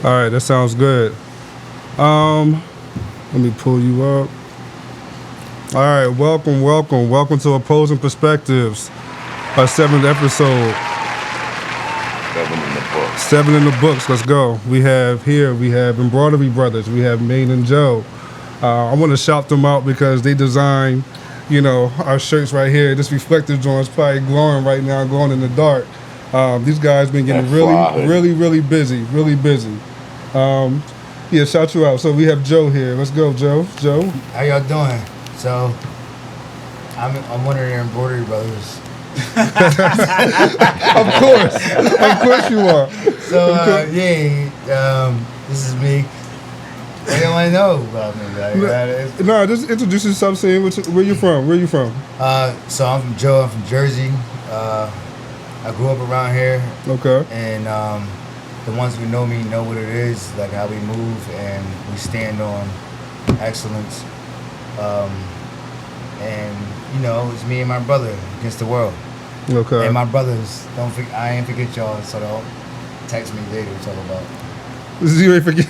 All right, that sounds good. Let me pull you up. All right, welcome to Opposing Perspectives, our 7th episode. 7 in the books. 7 in the books. Let's go. We have Embroidery Brothers. We have Maine and Joe. I want to shout them out because they designed, our shirts right here. This reflective joint's probably glowing right now, glowing in the dark. These guys been getting really busy. Yeah, shout you out. So we have Joe here. Let's go, Joe. How y'all doing? So, I'm one of the Embroidery Brothers. Of course you are. So, this is me. They don't want to know about me. No, just introduce yourself, saying where you from. So I'm from Joe. I'm from Jersey. I grew up around here. Okay. And the ones who know me know what it is, like how we move, and we stand on excellence. And it's me and my brother against the world. Okay. And my brothers, I ain't forget y'all, so don't text me later. It's all about. You ain't forget.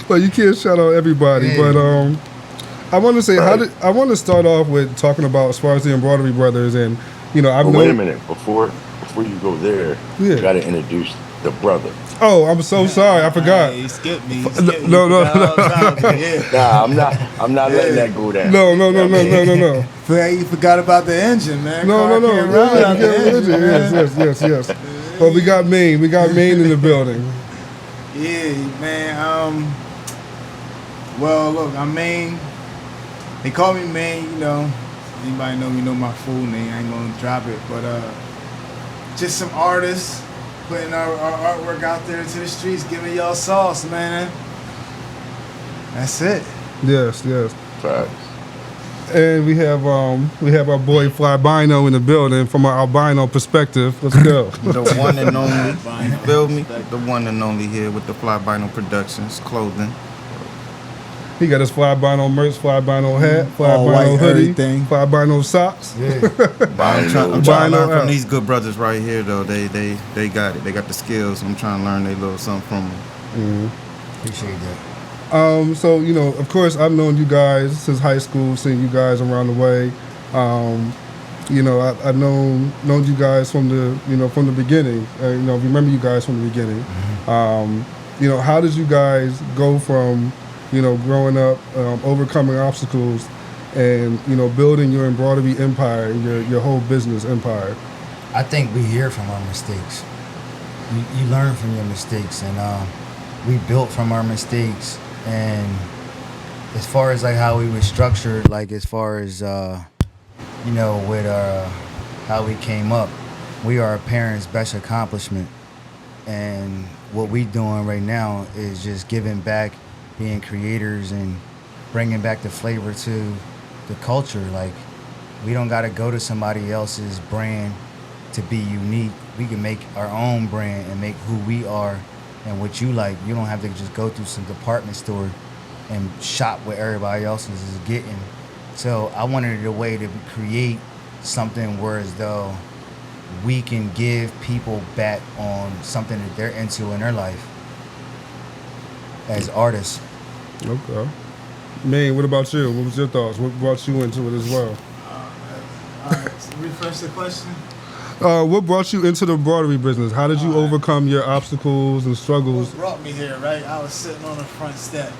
Well, you can't shout out everybody, yeah. But I want to say I want to start off with talking about as far as the Embroidery Brothers, and wait a minute before you go there. Yeah. You got to introduce the brother. Oh, I'm so sorry. I forgot. You skipped me. No. Nah, I'm not letting that go down. No. You forgot about the engine, man. No. Engine, Yes. Well, we got Maine in the building. Yeah, man. Well, look, I'm Maine. They call me Maine. Anybody know me know my full name. I ain't gonna drop it, but just some artists putting our artwork out there into the streets, giving y'all sauce, man. That's it. Yes. Facts. And we have our boy Flybino in the building from our albino perspective. Let's go. The one and only, you feel me? The one and only here with the Flybino Productions clothing. He got his Flybino merch, Flybino hat, All white, Flybino hoodie, everything. Flybino socks. Yeah. I'm trying to learn out. from these good brothers right here, though. They got it. They got the skills. I'm trying to learn a little something from them. Mm-hmm. Appreciate that. So of course, I've known you guys since high school, seeing you guys around the way. I've known you guys from the beginning. Remember you guys from the beginning. Mm-hmm. How did you guys go from growing up, overcoming obstacles, and building your embroidery empire, your whole business empire? I think we hear from our mistakes. You learn from your mistakes, and we built from our mistakes. And as far as like how we were structured, like as far as with how we came up, we are our parents' best accomplishment. And what we doing right now is just giving back, being creators, and bringing back the flavor to the culture. Like, we don't got to go to somebody else's brand to be unique. We can make our own brand and make who we are and what you like. You don't have to just go through some department store and shop what everybody else is getting. So I wanted a way to create something where as though we can give people back on something that they're into in their life as artists. Okay. Man, what about you? What was your thoughts? What brought you into it as well? All right, so refresh the question. What brought you into the embroidery business? How did you overcome your obstacles and struggles? What brought me here, right? I was sitting on the front step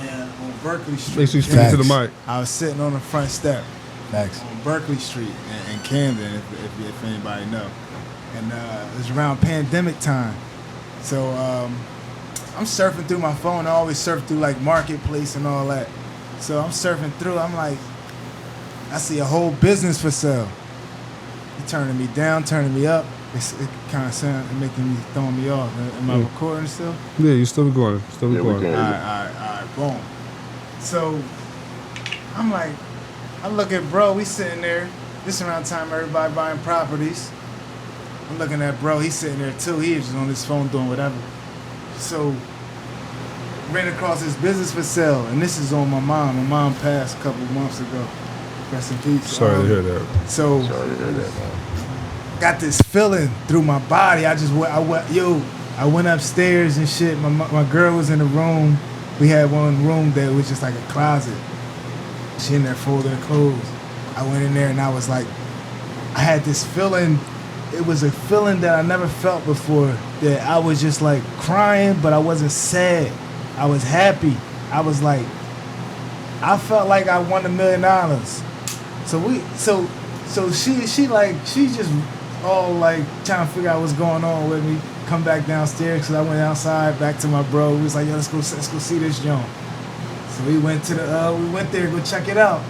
and on Berkeley Street. Make sure you speak to the mic. I was sitting on the front step Thanks. on Berkeley Street in Camden, if anybody know. And it was around pandemic time. So I'm surfing through my phone. I always surf through like Marketplace and all that. So I'm surfing through. I'm like, I see a whole business for sale. He turning me down, turning me up. It kind of sound making me, throwing me off. Am I recording still? Yeah, you're still recording. Still recording. All right, boom. So I'm like, I look at bro, we sitting there. This around the time everybody buying properties. I'm looking at bro, he's sitting there too. He was just on his phone doing whatever. So ran across his business for sale, and this is on my mom. My mom passed a couple months ago. Rest in peace. Sorry to hear that. So Sorry to hear that, man. got this feeling through my body. I went, I went upstairs and shit. My girl was in the room. We had one room that was just like a closet. She in there folding her clothes. I went in there and I was like, I had this feeling. It was a feeling that I never felt before. That I was just like crying, but I wasn't sad. I was happy. I was like, I felt like I won $1 million. So she just all like trying to figure out what's going on with me. Come back downstairs because I went outside back to my bro. We was like, yo, let's go see this joint. So we went to we went there to go check it out,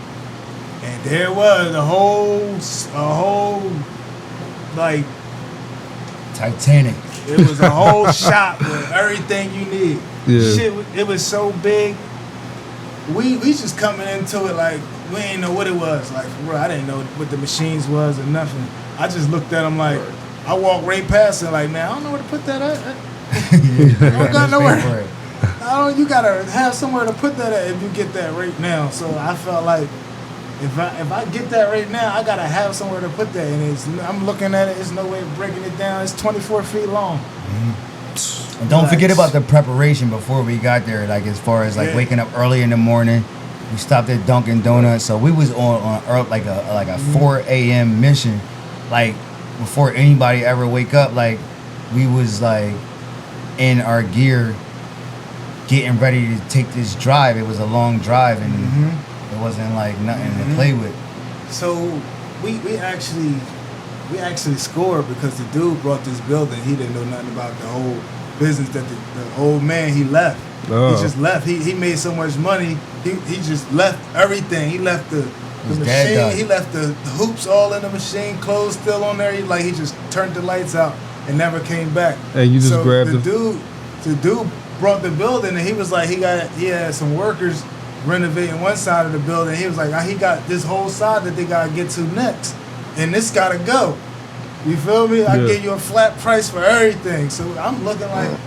and there was a whole like Titanic. it was a whole shop with everything you need. Yeah. Shit, it was so big. We just coming into it like we ain't know what it was. Like, bro, I didn't know what the machines was or nothing. I just looked at them like, I walked right past it like, man, I don't know where to put that at. I don't got nowhere. You gotta have somewhere to put that at if you get that right now. So I felt like if I get that right now, I gotta have somewhere to put that. And I'm looking at it. There's no way of breaking it down. It's 24 feet long. Mm-hmm. And don't forget about the preparation before we got there. Like as far as like waking up early in the morning, we stopped at Dunkin' Donuts. So we was on like a 4 a.m. mission. Like before anybody ever wake up, like we was like in our gear, getting ready to take this drive. It was a long drive, and it wasn't like nothing to play with. So we actually scored because the dude brought this building. He didn't know nothing about the whole business that the old man, he left. Oh. He just left. He made so much money. He just left everything. He left the machine. He left the hoops all in the machine, clothes still on there. He just turned the lights out and never came back. And you just grabbed the dude brought the building, and he was like, he had some workers renovating one side of the building. He was like, he got this whole side that they gotta get to next, and this gotta go. You feel me? I gave you a flat price for everything. So I'm looking like,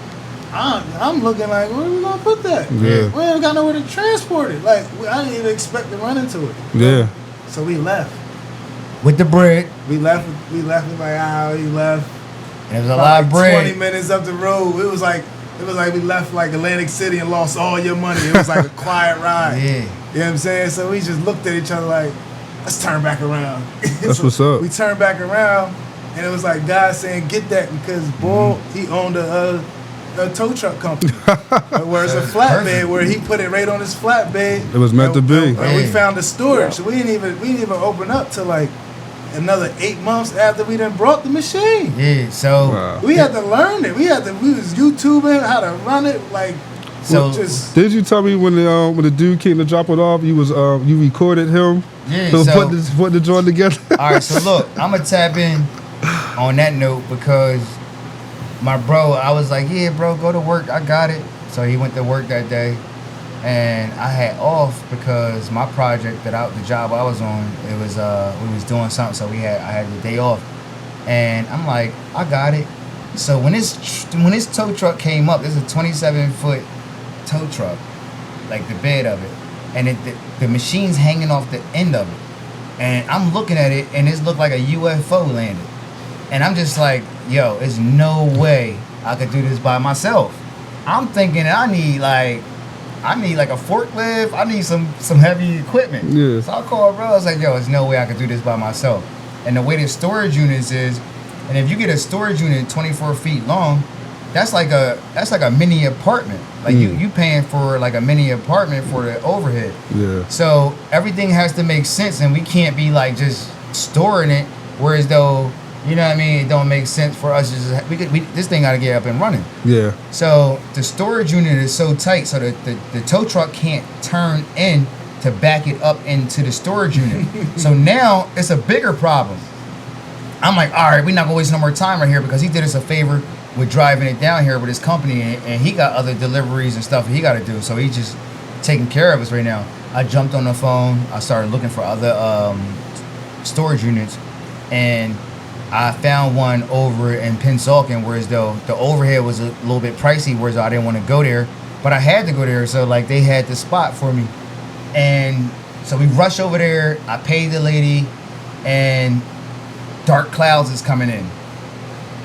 where are we gonna put that? Yeah. We ain't got nowhere to transport it. Like I didn't even expect to run into it. Yeah. So we left. With the bread. We left. We left. We left. And it was a lot of bread. 20 minutes up the road. It was like we left like Atlantic City and lost all your money. It was like a quiet ride. Yeah. You know what I'm saying? So we just looked at each other like, let's turn back around. That's so what's up. We turned back around, and it was like God saying, get that, because boy, he owned a tow truck company. Where it's a flatbed, where he put it right on his flatbed. It was meant to be. And we found the storage. So we didn't even open up till like another 8 months after we done brought the machine. Yeah, so we had to learn it. We was YouTubing how to run it. Like, so did you tell me when the dude came to drop it off, you recorded him? Yeah, to put the joint together. All right, so look, I'm gonna tap in on that note because my bro, I was like, yeah, bro, go to work. I got it. So he went to work that day, and I had off because my project the job I was on, it was we was doing something, so I had the day off, and I'm like, I got it. So when this tow truck came up, this is a 27-foot tow truck, like the bed of it, and the machine's hanging off the end of it, and I'm looking at it, and it looked like a UFO landed, and I'm just like, yo, there's no way I could do this by myself. I'm thinking I need like a forklift. I need some heavy equipment. Yeah. So I called bro. I was like, yo, there's no way I could do this by myself. And the way the storage units is, and if you get a storage unit 24 feet long, that's like a mini apartment. Like you paying for like a mini apartment for the overhead. Yeah. So everything has to make sense, and we can't be like just storing it. Whereas though, you know what I mean, it don't make sense for us to just this thing got to get up and running. Yeah. So the storage unit is so tight, so the tow truck can't turn in to back it up into the storage unit. So now it's a bigger problem. I'm like, all right, we're not gonna waste no more time right here, because he did us a favor with driving it down here with his company, and he got other deliveries and stuff he got to do. So he's just taking care of us right now. I jumped on the phone. I started looking for other storage units, and I found one over in Pennsauken, whereas though the overhead was a little bit pricey, whereas I didn't want to go there, but I had to go there. So like they had the spot for me, and so we rushed over there. I paid the lady, and dark clouds is coming in.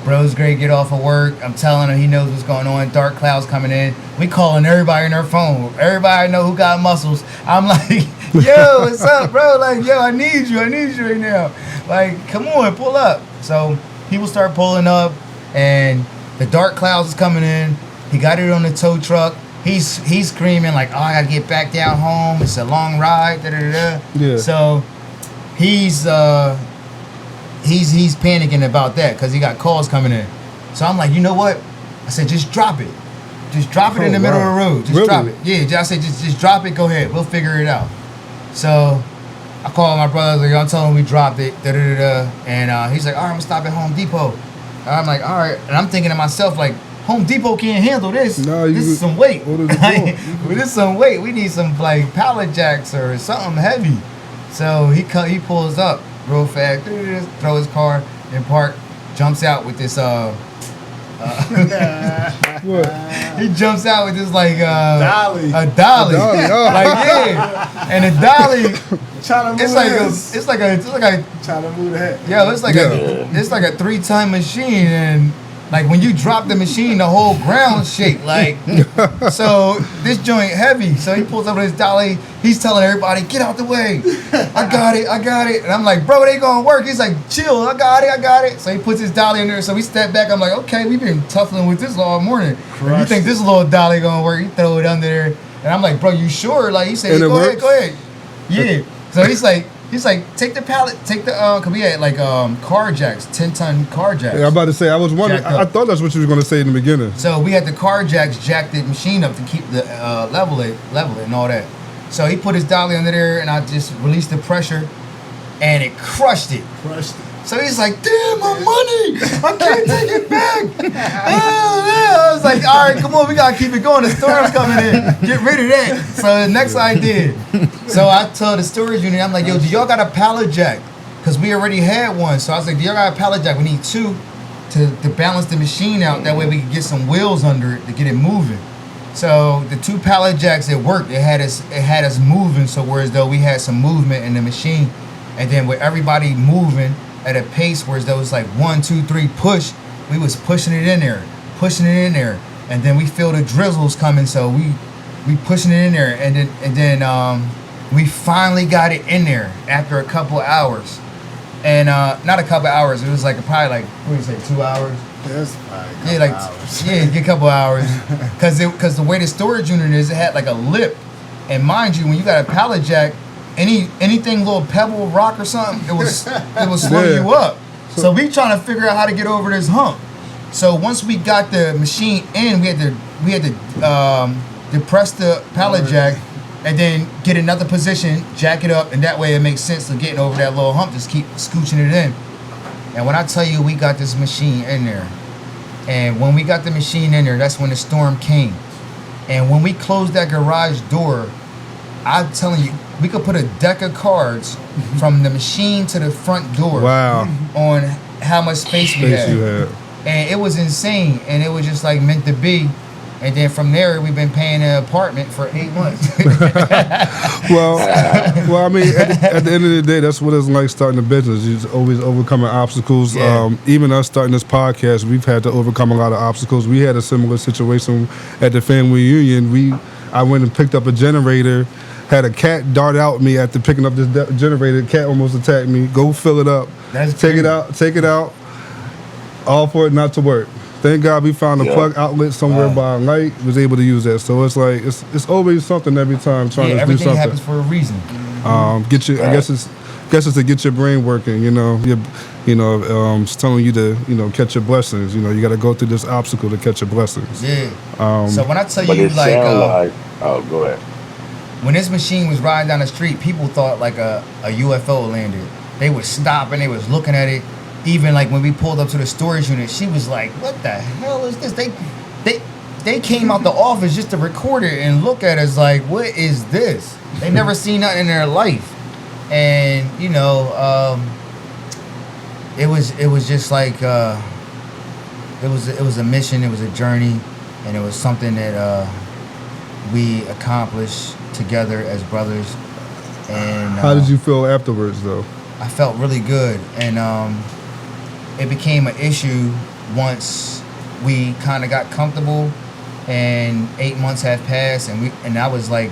Bro's great, get off of work. I'm telling him he knows what's going on. Dark clouds coming in. We calling everybody in their phone. Everybody I know who got muscles. I'm like, yo, what's up, bro? Like, yo, I need you right now. Like, come on, pull up. So people start pulling up, and the dark clouds is coming in. He got it on the tow truck. He's screaming like, oh, I gotta get back down home. It's a long ride. Da, da, da, da. Yeah. So he's panicking about that because he got calls coming in. So I'm like, you know what? I said, just drop it. Just drop it in the middle of the road. Just drop it. Yeah, I said, just drop it. Go ahead. We'll figure it out. So I called my brother. I'm telling him we dropped it. Da, da, da, da. And he's like, all right, I'm going to stop at Home Depot. And I'm like, all right. And I'm thinking to myself, like, Home Depot can't handle this. No, this is some weight. This is some weight. We need some, like, pallet jacks or something heavy. So he pulls up real fast, throw his car in park, jumps out with this What? he jumps out with this like dolly. A dolly. Oh. Like yeah. And the dolly Trying to move it's like a trying to move the head. yeah, it's like a 3-ton machine, and like when you drop the machine, the whole ground shake. Like, so this joint heavy. So he pulls up with his dolly. He's telling everybody, get out the way. I got it. And I'm like, bro, it ain't gonna work. He's like, chill. I got it. So he puts his dolly in there. So we step back. I'm like, okay, we've been tussling with this all morning. If you think this little dolly gonna work, you throw it under there. And I'm like, bro, you sure? Like he said, go ahead. Yeah. So he's like, take the pallet, cause we had like car jacks, 10-ton car jacks. Yeah, I'm about to say, I was wondering, I thought that's what you were going to say in the beginning. So we had the car jacks jack the machine up to keep the level it and all that. So he put his dolly under there, and I just released the pressure, and it crushed it. So he's like, damn, my money! I can't take it back! I was like, all right, come on, we gotta keep it going. The storm's coming in. Get rid of that. So the next I did. So I told the storage unit, I'm like, yo, do y'all got a pallet jack? Because we already had one. So I was like, do y'all got a pallet jack? We need 2 to balance the machine out. That way we can get some wheels under it to get it moving. So the 2 pallet jacks, it worked. It had us moving, so whereas though we had some movement in the machine. And then with everybody moving at a pace where there was like 1, 2, 3 push, we was pushing it in there, and then we feel the drizzles coming, so we pushing it in there, and then we finally got it in there after a couple of hours, and not a couple of hours, it was like probably like what do you say, 2 hours? That's probably a couple hours. A couple of hours, because the way the storage unit is, it had like a lip, and mind you, when you got a pallet jack, anything little pebble, rock or something, it will slow you up. So we trying to figure out how to get over this hump. So once we got the machine in, we had to depress the pallet jack and then get another position, jack it up, and that way it makes sense of getting over that little hump. Just keep scooching it in. And when I tell you we got this machine in there, and when we got the machine in there, that's when the storm came. And when we closed that garage door, I'm telling you, we could put a deck of cards from the machine to the front door. Wow. On how much space we had. You had. And it was insane. And it was just like meant to be. And then from there, we've been paying an apartment for 8 months. well, I mean, at the end of the day, that's what it's like starting a business. You're always overcoming obstacles. Yeah. Even us starting this podcast, we've had to overcome a lot of obstacles. We had a similar situation at the family reunion. I went and picked up a generator. Had a cat dart out me after picking up this generator. The cat almost attacked me. Go fill it up. Take it out. All for it not to work. Thank God we found a plug outlet somewhere by a light. Was able to use that. So it's like it's always something every time trying to do something. Everything happens for a reason. I guess it's to get your brain working. It's telling you to catch your blessings. You got to go through this obstacle to catch your blessings. Yeah. So when I tell you go ahead. When this machine was riding down the street, people thought like a UFO landed. They would stop and they was looking at it. Even like when we pulled up to the storage unit, she was like, "What the hell is this?" They came out the office just to record it and look at us like, "What is this?" They never seen nothing in their life, and it was just like it was a mission, it was a journey, and it was something that we accomplished together as brothers. And how did you feel afterwards, though? I felt really good, and it became an issue once we kind of got comfortable, and 8 months have passed, and I was like,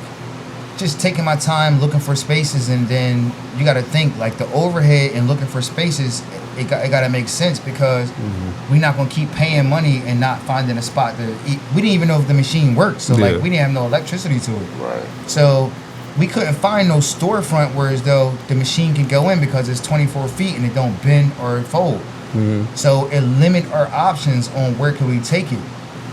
just taking my time looking for spaces, and then you got to think like the overhead and looking for spaces. It got to make sense because we're not gonna keep paying money and not finding a spot to eat. We didn't even know if the machine worked, so like we didn't have no electricity to it. Right. So we couldn't find no storefront where as though the machine can go in because it's 24 feet and it don't bend or fold. So it limit our options on where could we take it.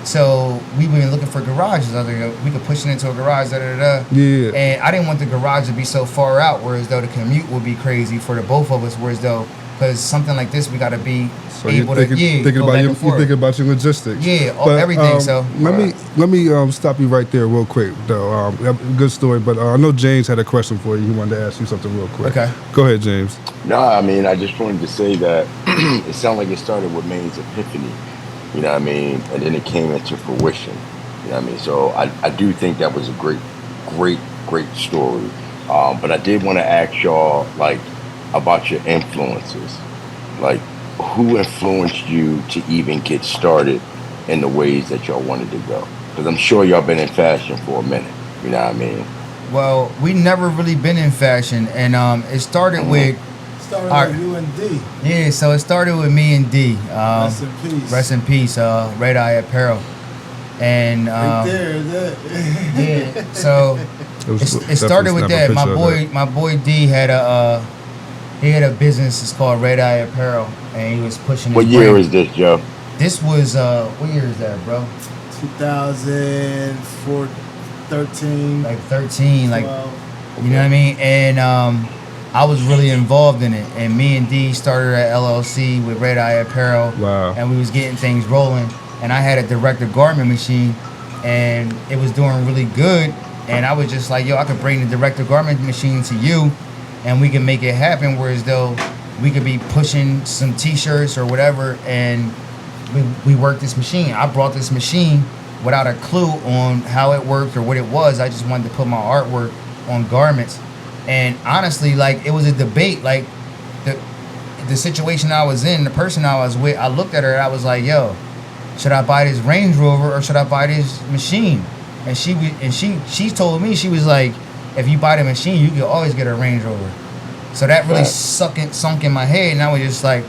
So we been looking for garages. I think we could push it into a garage, Yeah. And I didn't want the garage to be so far out, whereas though the commute would be crazy for the both of us. Whereas though, because something like this, we got to be able to thinking go about back you and forth. thinking about your logistics. Yeah, But, everything. So let me stop you right there real quick though. Good story, but I know James had a question for you. He wanted to ask you something real quick. Okay. Go ahead, James. No, I mean, I just wanted to say that it sounded like it started with Maine's epiphany, you know what I mean? And then it came into fruition, you know what I mean? So I do think that was a great story. But I did want to ask y'all, like, about your influences. Like, who influenced you to even get started in the ways that y'all wanted to go? Because I'm sure y'all been in fashion for a minute, you know what I mean? well, we never really been in fashion, and it started with Started with you and D. yeah. So it started with me and D. Rest in peace. Rest in peace. Red Eye Apparel, and Right there, that. yeah. So it definitely started with snap a that. picture of My boy D had a business. It's called Red Eye Apparel, and he was pushing. What his year brand. is this, Joe? This was what year is that, bro? 2004, 13, Like 13, like 12. you know what I mean? And I was really involved in it. And me and D started at LLC with Red Eye Apparel. Wow. And we was getting things rolling. And I had a director garment machine, and it was doing really good. And I was just like, yo, I could bring the director garment machine to you, and we can make it happen. Whereas though we could be pushing some T-shirts or whatever, and we worked this machine. I brought this machine without a clue on how it worked or what it was. I just wanted to put my artwork on garments. And honestly, like, it was a debate. Like, the situation I was in, the person I was with, I looked at her and I was like, yo, should I buy this Range Rover or should I buy this machine? And she told me, she was like, if you buy the machine, you can always get a Range Rover. So that really sunk in my head, and I was just like,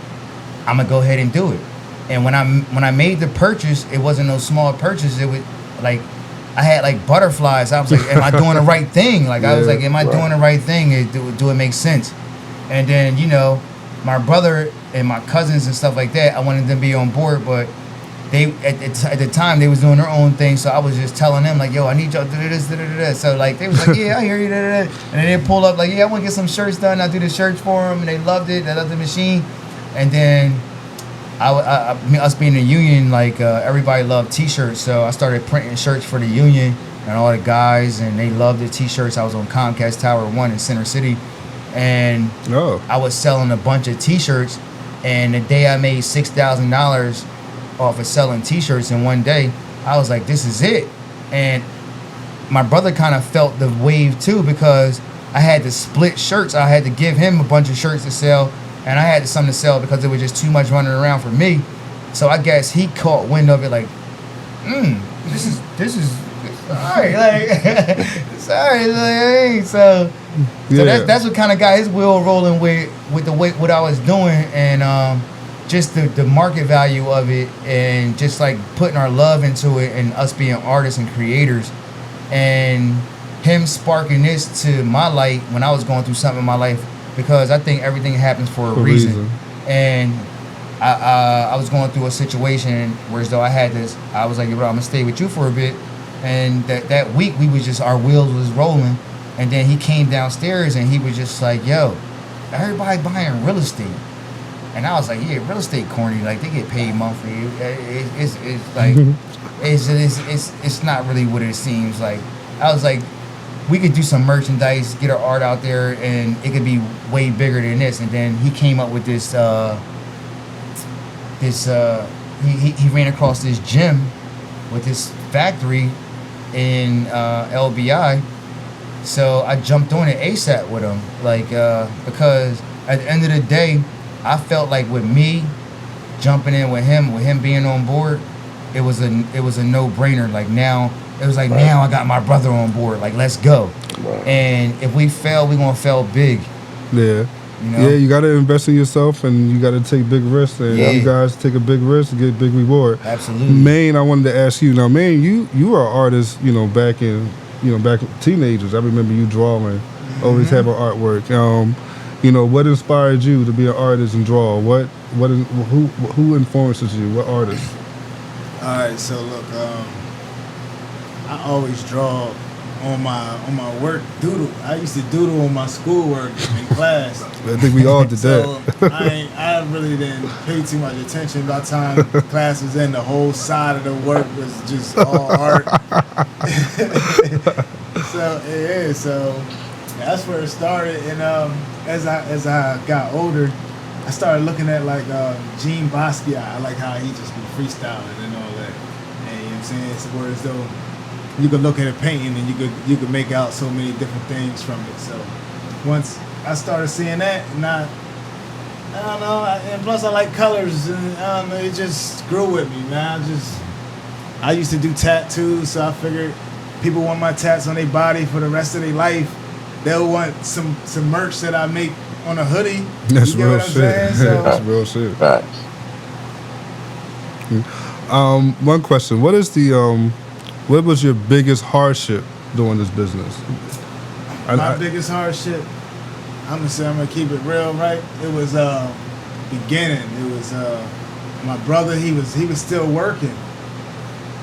I'm gonna go ahead and do it. And when I made the purchase, it wasn't no small purchase. It was like, I had like butterflies. I was like, am I doing the right thing? Like, I was like, am I doing the right thing? Do it make sense? And then, you know, my brother and my cousins and stuff like that, I wanted them to be on board, but they at the time they was doing their own thing. So I was just telling them like, yo, I need y'all to do this. So like, they was like, yeah, I hear you. And then they pulled up like, yeah, I want to get some shirts done. I do the shirts for them, and they loved it. They loved the machine. And then us being a union, like everybody loved T-shirts, so I started printing shirts for the union and all the guys, and they loved the T-shirts. I was on Comcast Tower 1 in Center City, and I was selling a bunch of T-shirts, and the day I made $6,000 off of selling T-shirts in one day, I was like, this is it. And my brother kind of felt the wave too, because I had to split shirts. I had to give him a bunch of shirts to sell, and I had some to sell because it was just too much running around for me. So I guess he caught wind of it, like, this is all right, like, sorry, like, so that's what kind of got his wheel rolling with the way what I was doing, and just the market value of it, and just like putting our love into it, and us being artists and creators, and him sparking this to my light when I was going through something in my life. Because I think everything happens for a reason. And I was going through a situation where as though I was like, bro, I'm gonna stay with you for a bit. And that week our wheels was rolling. And then he came downstairs and he was just like, yo, everybody buying real estate. And I was like, yeah, real estate corny. Like, they get paid monthly. It's like, it's not really what it seems like. I was like, we could do some merchandise, get our art out there, and it could be way bigger than this. And then he came up with this. He ran across this gym with this factory in LBI. So I jumped on it ASAP with him, like because at the end of the day, I felt like with me, jumping in with him being on board, it was a no-brainer. Like now, it was like now I got my brother on board. Like let's go. Right. And if we fail, we gonna fail big. Yeah. You know? Yeah, you got to invest in yourself, and you got to take big risks. And you guys take a big risk to get big reward. Absolutely. Maine, I wanted to ask you. Now, Maine, you were an artist, back in teenagers. I remember you drawing, always having artwork. What inspired you to be an artist and draw? Who influences you? What artists? All right, so look, I always draw on my work doodle. I used to doodle on my schoolwork in class. I think we all did that. So I really didn't pay too much attention. By the time class was in, the whole side of the work was just all art. So that's where it started. And as I got older, I started looking at like Gene Basquiat. I like how he just be freestyling and all that. And you know what I'm saying? So whereas though you could look at a painting and you could make out so many different things from it. So once I started seeing that, and I don't know, and plus I like colors, and I don't know, it just grew with me, man. I used to do tattoos, so I figured people want my tats on their body for the rest of their life. They'll want some merch that I make on a hoodie. That's you get real what I'm shit. saying? So, That's real shit. Facts. One question: what was your biggest hardship doing this business? My biggest hardship, I'm gonna keep it real, right? It was beginning. It was my brother. He was still working,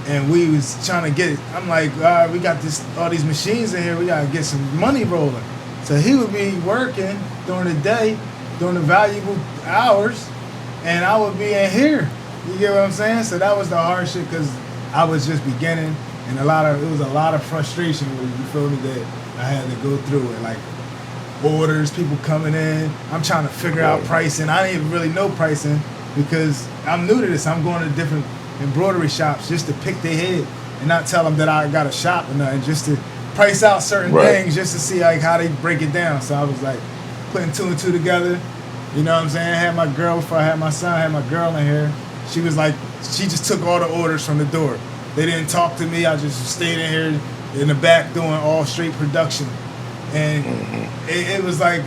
and we was trying to get. I'm like, all right, we got all these machines in here. We gotta get some money rolling. So he would be working during the day, during the valuable hours, and I would be in here. You get what I'm saying? So that was the hardship because I was just beginning. And it was a lot of frustration, you feel me, that I had to go through it. Like orders, people coming in. I'm trying to figure out pricing. I didn't even really know pricing because I'm new to this. I'm going to different embroidery shops just to pick their head and not tell them that I got a shop or nothing, just to price out certain things just to see like how they break it down. So I was like putting two and two together. You know what I'm saying? I had my girl before I had my son. I had my girl in here. She was like, she just took all the orders from the door. They didn't talk to me. I just stayed in here in the back doing all straight production. And it was like,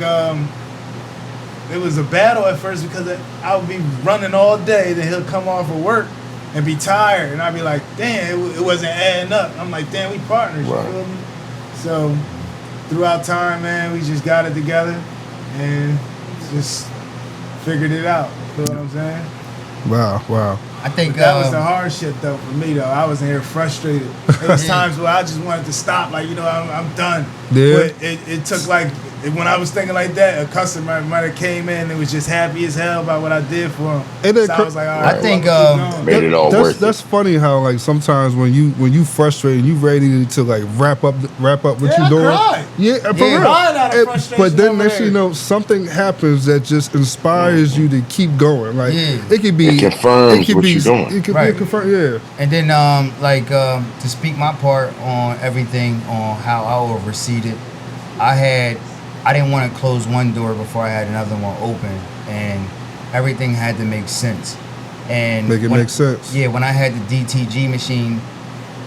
it was a battle at first because I would be running all day. Then he'll come off of work and be tired. And I'd be like, damn, it wasn't adding up. I'm like, damn, we partners, you feel me? So throughout time, man, we just got it together and just figured it out. You know what I'm saying? Wow. I think that was the hard shit though for me though. I was in here frustrated. There was times where I just wanted to stop, like I'm done. Yeah. But it took like when I was thinking like that, a customer might have came in and was just happy as hell about what I did for him. So I was like, all right, I think made it all worth it. That's funny how like sometimes when you frustrated, you ready to like wrap up what you're doing. Cried. Yeah, for real. Out of frustration But then over next thing you know, something happens that just inspires you to keep going. Like it could be it confirms what you're doing. It could be confirmed, yeah. And then to speak my part on everything on how I overseed it, I didn't want to close one door before I had another one open, and everything had to make sense. And make sense. Yeah, when I had the DTG machine,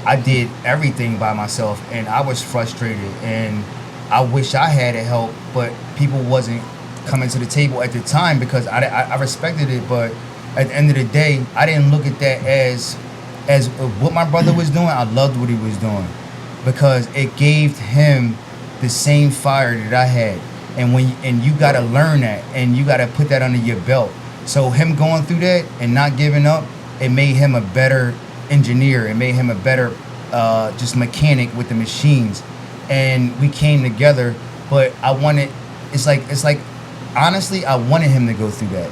I did everything by myself, and I was frustrated, and I wish I had help, but people wasn't coming to the table at the time because I respected it, but at the end of the day, I didn't look at that as what my brother was doing. I loved what he was doing because it gave him the same fire that I had, and you gotta learn that, and you gotta put that under your belt. So him going through that and not giving up, it made him a better engineer. It made him a better just mechanic with the machines, and we came together. But it's like honestly, I wanted him to go through that.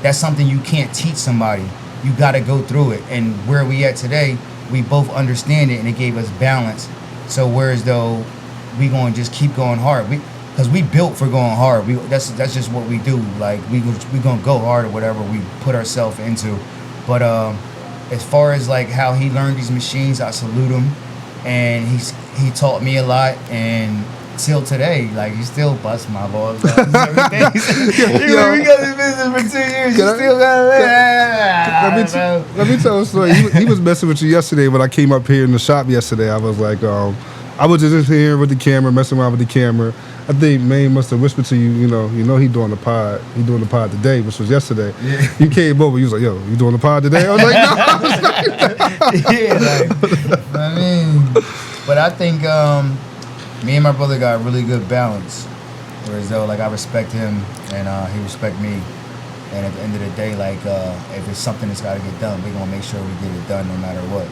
That's something you can't teach somebody. You gotta go through it, and where we at today, we both understand it, and it gave us balance. So whereas though we gonna just keep going hard, because we built for going hard. That's just what we do. Like we gonna go hard or whatever we put ourselves into. But as far as like how he learned these machines, I salute him, and he taught me a lot, and till today, like he still busts my balls. We got this business for 2 years. You still got let me tell a story. He was messing with you yesterday when I came up here in the shop yesterday. I was like, I was just here with the camera, messing around with the camera. I think Maine must have whispered to you, you know, he doing the pod. He doing the pod today, which was yesterday. Yeah. He came over. He was like, yo, you doing the pod today? I was like, no. Yeah, I mean, but I think me and my brother got a really good balance. Whereas though, like, I respect him and he respect me. And at the end of the day, like, if it's something that's got to get done, we're going to make sure we get it done no matter what.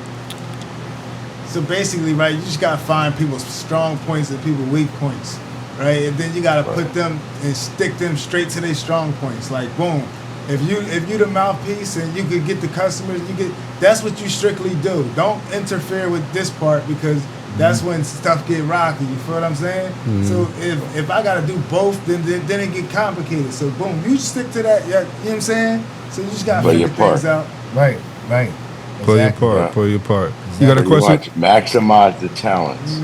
So basically, right, you just got to find people's strong points and people's weak points, right? And then you got to put them and stick them straight to their strong points. Like, boom, if you the mouthpiece and you could get the customers, that's what you strictly do. Don't interfere with this part because that's when stuff get rocky. You feel what I'm saying? Mm-hmm. So if I gotta do both, then it get complicated. So boom, you stick to that. You know what I'm saying? So you just gotta figure things out. Right. Play your part. Play your part. Exactly. You got a question? Maximize the talents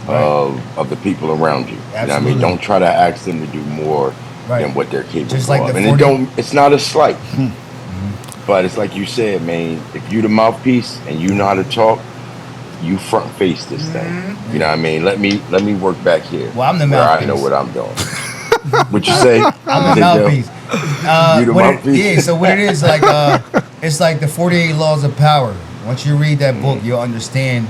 of the people around you. Absolutely. You know what I mean? Don't try to ask them to do more than what they're capable just like of. And it's not a slight. But it's like you said, man. If you the mouthpiece and you know how to talk, you front face this thing. You know what I mean? Let me work back here. Well, I'm the mouthpiece. I know what I'm doing. What you say? I'm the mouthpiece. You the mouthpiece? So what it is, like, it's like the 48 laws of power. Once you read that book, you'll understand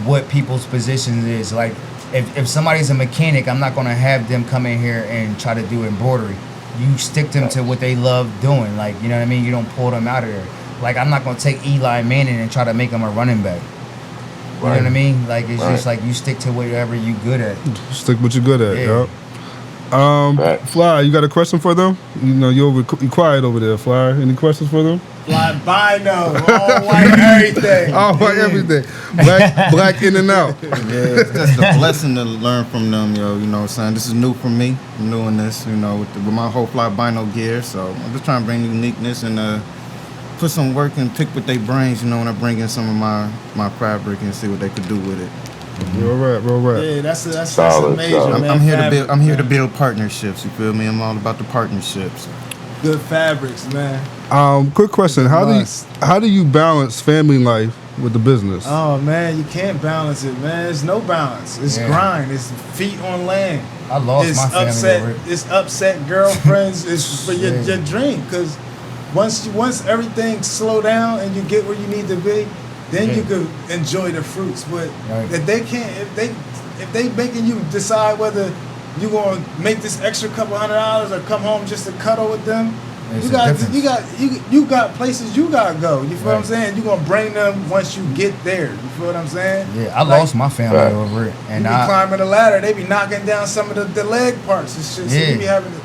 what people's position is. Like, if somebody's a mechanic, I'm not going to have them come in here and try to do embroidery. You stick them to what they love doing. Like, you know what I mean? You don't pull them out of there. Like, I'm not going to take Eli Manning and try to make him a running back. You know what I mean? Like, it's just like you stick to whatever you good at. Stick what you're good at, Fly, you got a question for them? You know, you quiet over there, Fly. Any questions for them? Fly bino, all white everything. All white everything. Black in and out. Yeah, it's just a blessing to learn from them, yo. You know what I'm saying? This is new for me. I'm new in this, you know, with my whole Fly Bino gear. So I'm just trying to bring uniqueness and put some work and pick with their brains, you know, when I bring in some of my fabric and see what they could do with it. Real right. Yeah, that's a major, man. I'm here to build partnerships. You feel me? I'm all about the partnerships. Good fabrics, man. Quick question: How do you balance family life with the business? Oh man, you can't balance it, man. There's no balance. It's grind. It's feet on land. I lost my family. It's upset girlfriends. It's for your dream because. Once everything slow down and you get where you need to be, then you can enjoy the fruits. But if they can't, if they making you decide whether you gonna make this extra couple $100 or come home just to cuddle with them, you got places you gotta go. You feel what I'm saying? You gonna bring them once you get there. You feel what I'm saying? Yeah, I lost my family over it, and you be climbing the ladder. They be knocking down some of the leg parts and shit. So you be having to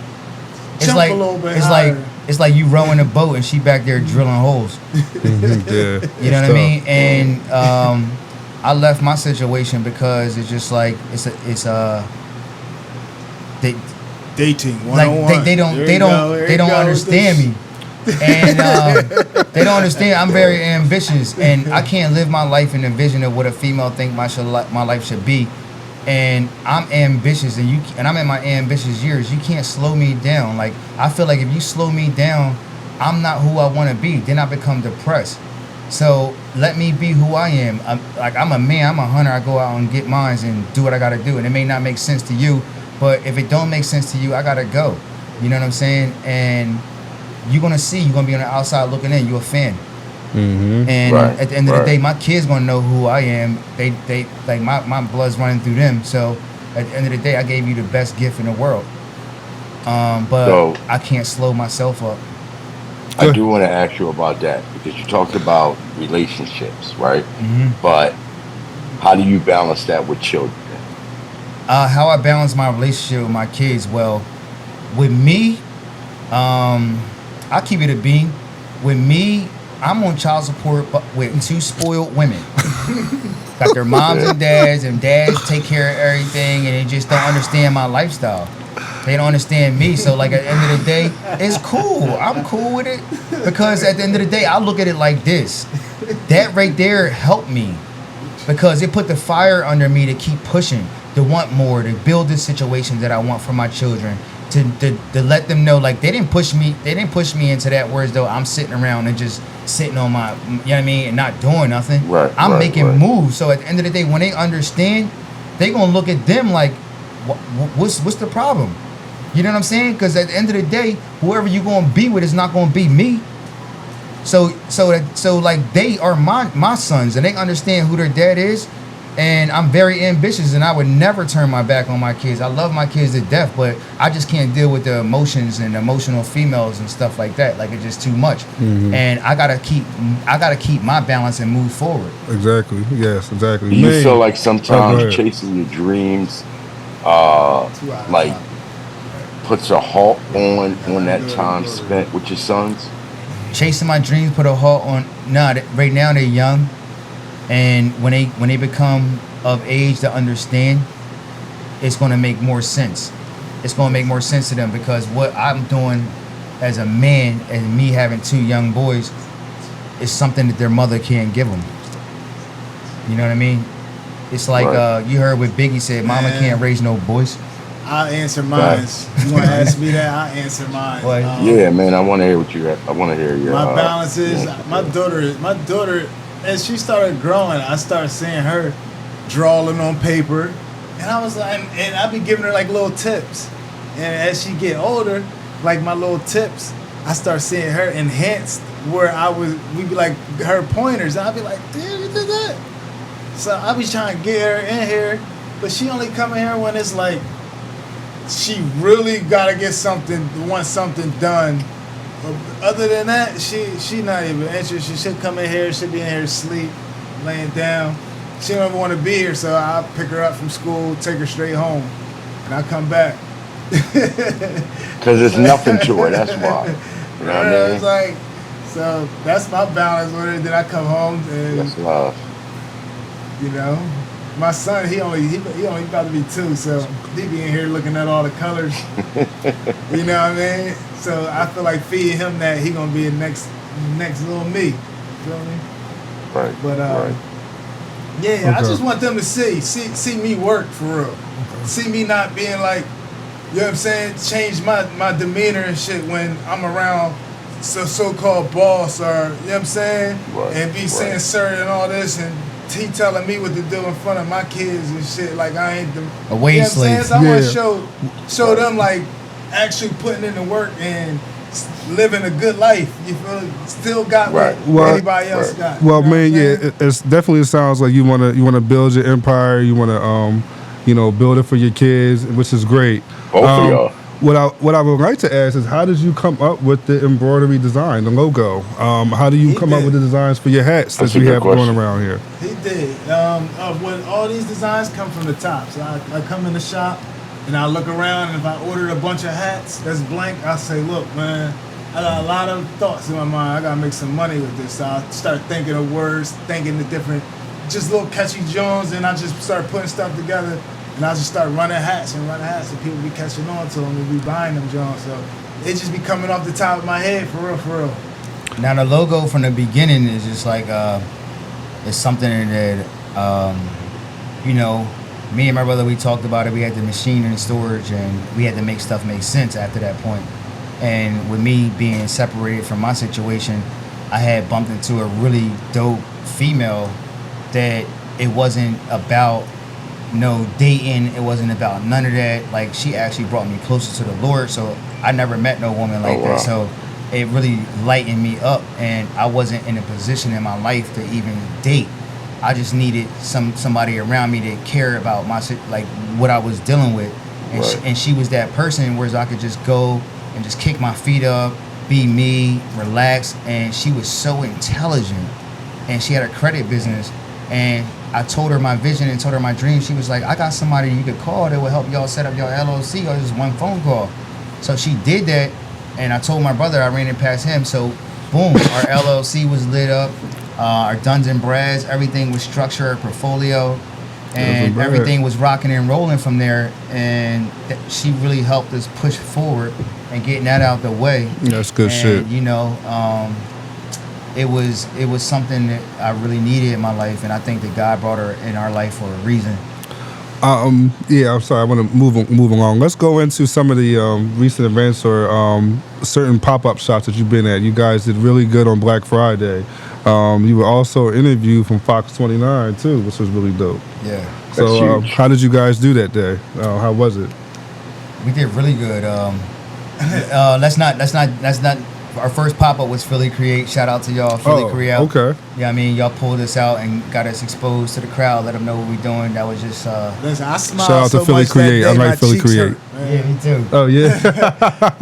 jump a little bit higher. It's like you rowing a boat and she back there drilling holes. Yeah, you know what I mean? And I left my situation because it's just like it's dating 101. Like they don't understand me. And they don't understand I'm very ambitious and I can't live my life in the vision of what a female think my life should be. And I'm ambitious, and I'm in my ambitious years. You can't slow me down. Like, I feel like if you slow me down, I'm not who I want to be. Then I become depressed. So let me be who I am. I'm a man. I'm a hunter. I go out and get mines and do what I got to do. And it may not make sense to you, but if it don't make sense to you, I got to go. You know what I'm saying? And you're gonna see. You're gonna be on the outside looking in. You're a fan. Mm-hmm. And at the end of the day, my kids gonna know who I am. They like my blood's running through them. So at the end of the day, I gave you the best gift in the world. But I can't slow myself up. I do want to ask you about that because you talked about relationships, right? Mm-hmm. But how do you balance that with children? How I balance my relationship with my kids? Well, with me, I keep it a bean. With me, I'm on child support with 2 spoiled women. Got their moms and dads take care of everything, and they just don't understand my lifestyle. They don't understand me. So, like, at the end of the day, it's cool. I'm cool with it because at the end of the day, I look at it like this. That right there helped me because it put the fire under me to keep pushing, to want more, to build the situation that I want for my children. to let them know, like, they didn't push me into that, whereas though I'm sitting around and just sitting on my, you know what I mean, and not doing nothing. Right, I'm right, making right. moves. So at the end of the day, when they understand, they gonna look at them like, what's the problem? You know what I'm saying? Because at the end of the day, whoever you gonna be with is not gonna be me. So like, they are my sons, and they understand who their dad is. And I'm very ambitious, and I would never turn my back on my kids. I love my kids to death, but I just can't deal with the emotions and emotional females and stuff like that. Like, it's just too much. And I gotta keep my balance and move forward. Exactly. Yes. Exactly. Do you Man. feel like Oh, go sometimes ahead. chasing your dreams, 2 hours. like puts a halt on that time spent with your sons? Chasing my dreams put a halt on. Right now they're young, and when they become of age to understand, it's gonna make more sense. It's gonna make more sense to them, because what I'm doing as a man and me having 2 young boys is something that their mother can't give them. You know what I mean? It's like Right. you heard what Biggie said, "Mama Man. can't raise no boys." I'll answer mine. You want to ask me that? I'll answer mine. What? Yeah, man. I want to hear what you got. I want to hear your. My balance is your answer. my daughter. As she started growing, I started seeing her drawing on paper, and I was like, and I be giving her like little tips. And as she get older, like my little tips, I start seeing her enhanced where we'd be like her pointers, and I'd be like, damn, you did that. So I be trying to get her in here, but she only come in here when it's like she really gotta get want something done. Other than that, she not even interested. She should come in here, she'll be in here asleep, laying down. She don't even want to be here, so I'll pick her up from school, take her straight home, and I come back. Because there's nothing to her. That's why. You know what I It's mean? like, so that's my balance with it. Then I come home and That's love. you know, my son he only about to be 2, so he be in here looking at all the colors. You know what I mean? So I feel like feeding him that he gonna be the next little me. Feel me? Right. But right. yeah, I Okay. just want them to see me work for real. See me not being like, you know what I'm saying, change my demeanor and shit when I'm around so-called boss, or you know what I'm saying, Right, and be right. saying sir and all this, and he telling me what to do in front of my kids and shit, like I ain't the A wage you know what I'm saying? slave. So I want Yeah. to show them like actually putting in the work and living a good life. You feel still got Right. what Well- anybody else right. got. Well, you know man, what I'm yeah, saying? it's definitely sounds like you wanna build your empire. You wanna build it for your kids, which is great. Both of y'all. What I would like to ask is, how did you come up with the embroidery design, the logo? How do you He come up did. with the designs for your hats That's that a we good have going question. around here? He did. When all these designs come from the top. So I come in the shop and I look around, and if I ordered a bunch of hats that's blank, I say, look, man, I got a lot of thoughts in my mind. I gotta make some money with this. So I start thinking of words, thinking the different, just little catchy jones, and I just start putting stuff together. And I just start running hats, and people be catching on to them and be buying them jones. So it just be coming off the top of my head, for real. Now the logo from the beginning is just like it's something that me and my brother, we talked about it. We had the machine in storage, and we had to make stuff make sense after that point. And with me being separated from my situation, I had bumped into a really dope female that it wasn't about no dating. It wasn't about none of that. Like, she actually brought me closer to the Lord. So I never met no woman like Oh, wow. that. So it really lightened me up, and I wasn't in a position in my life to even date. I just needed somebody around me that cared about what I was dealing with, and Right. she was that person, whereas I could just go and just kick my feet up, be me, relax. And she was so intelligent, and she had a credit business, and I told her my vision and told her my dream. She was like, I got somebody you could call that will help y'all set up your LLC, or just one phone call. So she did that, and I told my brother, I ran it past him. So boom, our LLC was lit up, our Duns and Brads, everything was structured, our portfolio, and Brad. everything was rocking and rolling from there. And she really helped us push forward and getting that out the way. That's good shit. You know, it was something that I really needed in my life, and I think that God brought her in our life for a reason. Yeah, I'm sorry. I want to move along. Let's go into some of the recent events or certain pop-up shops that you've been at. You guys did really good on Black Friday. You were also interviewed from Fox 29 too, which was really dope. Yeah, So, huge. how did you guys do that day? How was it? we did really good. Let's not. Our first pop up was Philly Create. Shout out to y'all, Philly Create. Okay. Yeah, I mean, y'all pulled us out and got us exposed to the crowd. Let them know what we doing. That was just. Listen, I smiled Shout out to so Philly much Create. that day, I like my Philly cheeks Create. hurt, man. Yeah, me too. Oh yeah.